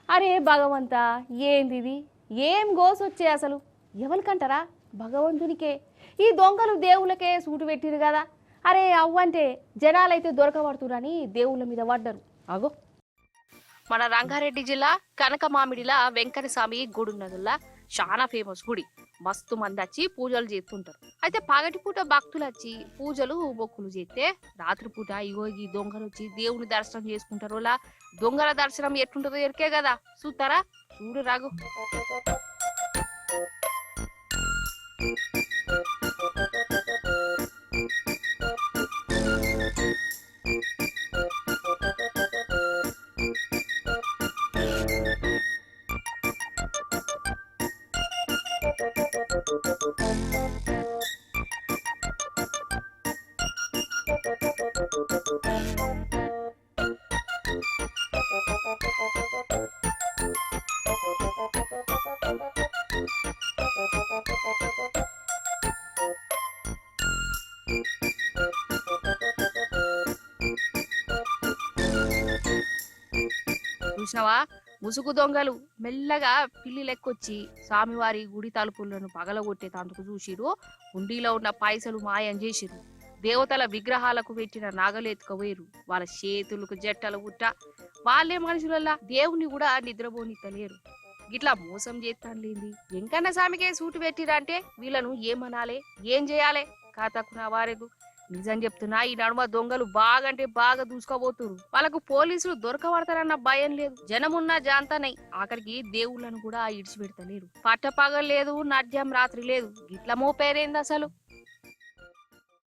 అరే భగవంతా, ఏందిది? ఏం గోసొచ్చే అసలు? ఎవరికంటారా? భగవంతునికే. ఈ దొంగలు దేవుళ్ళకే సూటు పెట్టిరు కదా. అరే అవ్వంటే జనాలైతే దొరకబడుతురని దేవుళ్ళ మీద పడ్డరు. అగో మన రంగారెడ్డి జిల్లా కనకమామిడిలా వెంకటస్వామి గుడి ఉన్నదుల్లా చాలా ఫేమస్ గుడి. మస్తు మంది వచ్చి పూజలు చేస్తుంటారు. అయితే పగటిపూట భక్తులు వచ్చి పూజలు మొక్కులు చేస్తే రాత్రిపూట ఇగో ఈ దొంగలు వచ్చి దేవుని దర్శనం చేసుకుంటారు. దొంగల దర్శనం ఎట్లుంటుందో ఎరికే కదా, చూస్తారా? చూడు రాగు. చూసినావా? ముసుగు దొంగలు మెల్లగా పిల్లి లెక్కొచ్చి స్వామివారి గుడి తలుపులను పగలగొట్టే తందుకు చూసిరు. హుండీలో ఉన్న పైసలు మాయం చేసిరు. దేవతల విగ్రహాలకు పెట్టిన నగలు ఎత్తుకపోయారు. వాళ్ళ చేతులకు జట్టలు గుట్ట. వాళ్ళే మనుషులల్లా దేవుని కూడా నిద్రపోనిత్తలేరు. గిట్లా మోసం చేస్తానులేంది. వెంకన్న స్వామికే సూటు పెట్టిరంటే వీళ్ళను ఏమనాలే, ఏం చేయాలి? కాతకున్నా వారెదు. నిజం చెప్తున్నా, ఈ నడుమ దొంగలు బాగంటే బాగా దూసుకోబోతురు. వాళ్ళకు పోలీసులు దొరకబడతారన్న భయం లేదు. జనమున్న జాంతనై ఆఖరికి దేవుళ్ళను కూడా ఇడిచిపెడతలేరు. పట్టపగలు లేదు, నడ్యం రాత్రి లేదు. గిట్ల మోపేరేంది అసలు?